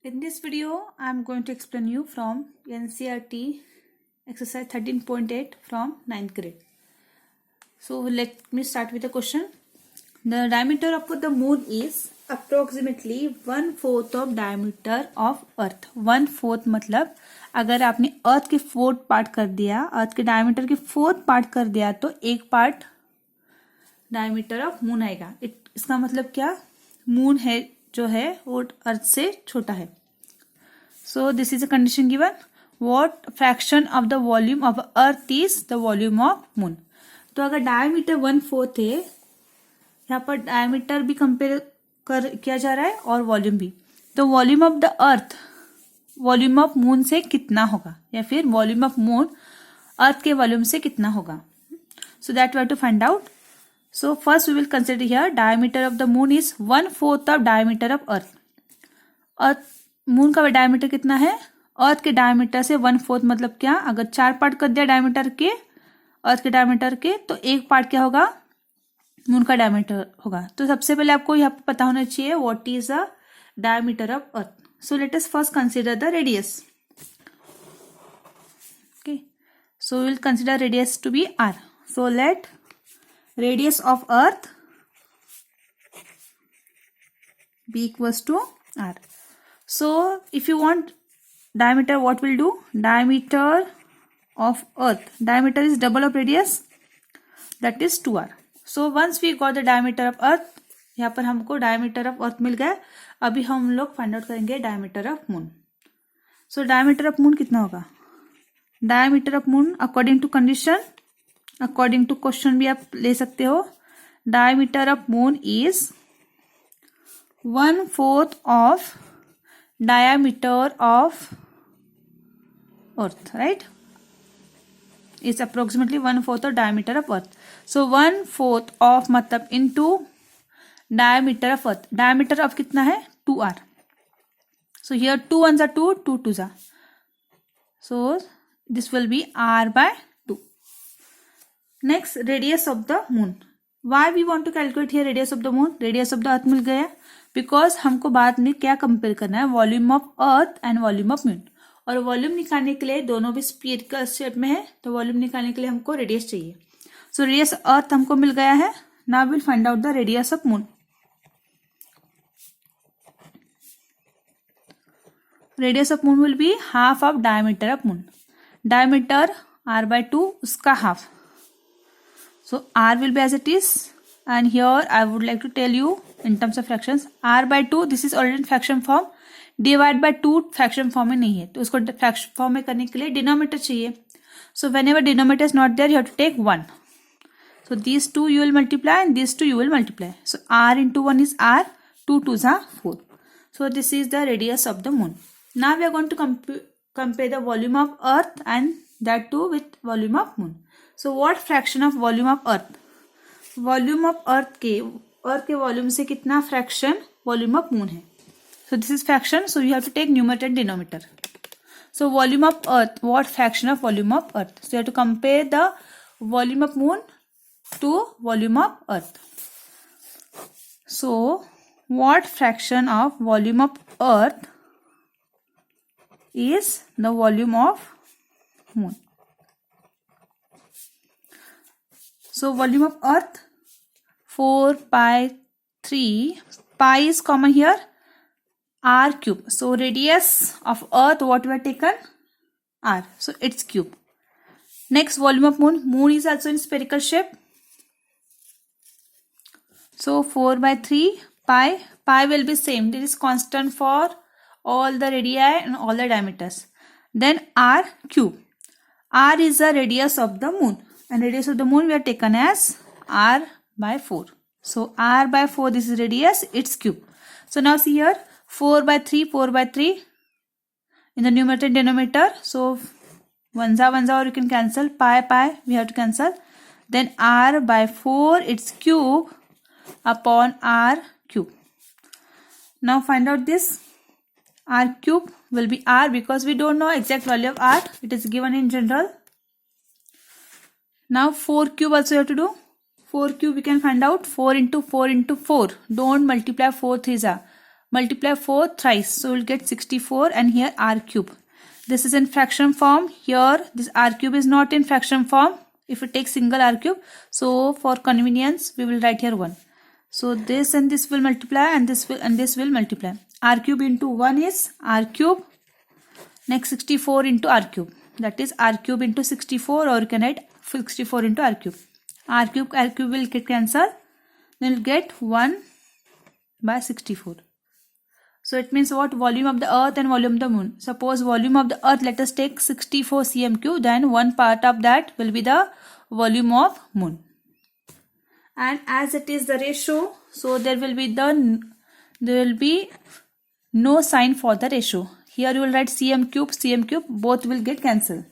In this video, I am going to explain you from NCERT exercise 13.8 from 9th grade. So let me start with the question. The diameter of the moon is approximately 1/4 of diameter of earth. 1/4 मतलब अगर आपने अर्थ के 4th part कर दिया, अर्थ के diameter के 4th part कर दिया तो एक पार्ट डायमीटर ऑफ मून आएगा. इसका मतलब क्या, मून है जो है वो अर्थ से छोटा है. So this is a condition given. What fraction of the volume of Earth is the volume of moon. तो अगर डायमीटर 1/4 है, यहाँ पर डायमीटर भी कंपेयर किया जा रहा है और वॉल्यूम भी. तो volume of the earth volume of moon से कितना होगा, या फिर वॉल्यूम ऑफ मून अर्थ के वॉल्यूम से कितना होगा. So that we have to find out. So first we will consider here diameter of the moon is 1/4 of diameter of earth. Earth moon का डायमीटर कितना है, अर्थ के डायमीटर से 1/4 मतलब क्या, अगर 4 पार्ट कर दिया डायमीटर के, अर्थ के डायमीटर के, तो एक पार्ट क्या होगा, मून का डायमीटर होगा. तो सबसे पहले आपको यहाँ पर पता होना चाहिए what is the diameter of earth. So let us first consider the radius. Okay, so will consider radius to be r. So let radius of earth be equals to r. So if you want diameter, what we'll do, diameter of earth, diameter is double of radius, that is 2r. So once we got the diameter of earth, यहाँ पर हमको diameter of earth मिल गया. अभी हम लोग find out करेंगे diameter of moon. So diameter of moon कितना होगा, diameter of moon according to condition, according to question भी आप ले सकते हो. Diameter of moon is 1/4 of diameter of earth, right. Is approximately 1/4 of diameter of earth. So 1/4 of मतलब into diameter of earth. Diameter of कितना है, 2r. So here 2 1s are 2, 2 2s are. So this will be r by. Next, radius of the moon. Why we want to calculate here radius of the moon? Radius of the earth मिल गया, because हमको बाद में क्या compare करना है, volume of earth and volume of moon. और volume निकालने के लिए दोनों भी स्फीयरिकल शेप में है, तो वॉल्यूम निकालने के लिए हमको रेडियस चाहिए. सो रेडियस अर्थ हमको मिल गया है. Now will find out the radius of moon. Radius of moon will be half of diameter of moon. Diameter r/2, उसका half. So r will be as it is, and here I would like to tell you in terms of fractions, r/2 this is already in fraction form, divide by 2 fraction form में नहीं है, तो उसको fraction form में करने के लिए denominator चाहिए. So whenever denominator is not there, you have to take 1. So these 2 you will multiply and these 2 you will multiply. So r into 1 is r, 2 2s are 4. So this is the radius of the moon. Now we are going to compare the volume of earth and that too with volume of moon. So what fraction of volume of earth, volume of Earth के volume से कितना fraction volume of moon है. So this is fraction, so you have to take numerator and denominator. So volume of Earth, what fraction of volume of earth. So you have to compare the volume of moon to volume of earth. So what fraction of volume of Earth is the volume of moon. So volume of earth 4/3. Pi is common here, r cube. So radius of earth what we have taken, r. So it's cube. Next, volume of moon. Moon is also in spherical shape. So 4/3 pi. Pi will be same. This is constant for all the radii and all the diameters. Then r cube. R is the radius of the moon. And radius of the moon we have taken as r/4. So r/4, this is radius, its cube. So now see here, 4/3, 4/3 in the numerator and denominator. So 1s are, or you can cancel. Pi we have to cancel. Then r/4, its cube upon r cube. Now find out this. R cube will be r, because we don't know exact value of r. It is given in general. Now 4 cube also you have to do. 4 cube we can find out. 4 into 4 into 4. Don't multiply 4 3s are. multiply 4 thrice, so we'll get 64, and here r cube. This is in fraction form. Here this r cube is not in fraction form. If we take single r cube, so for convenience we will write here 1. So this and this will multiply, and this will multiply. R cube into 1 is r cube. Next 64 into r cube. That is r cube into 64, or you can write 64 into r cube. R cube will get cancelled. Then we'll get 1 by 64. So it means what? Volume of the earth and volume of the moon. Suppose volume of the earth, let us take 64 cm cube, then one part of that will be the volume of moon. And as it is the ratio, so there will be no sign for the ratio. Here you will write cm cube, both will get cancelled.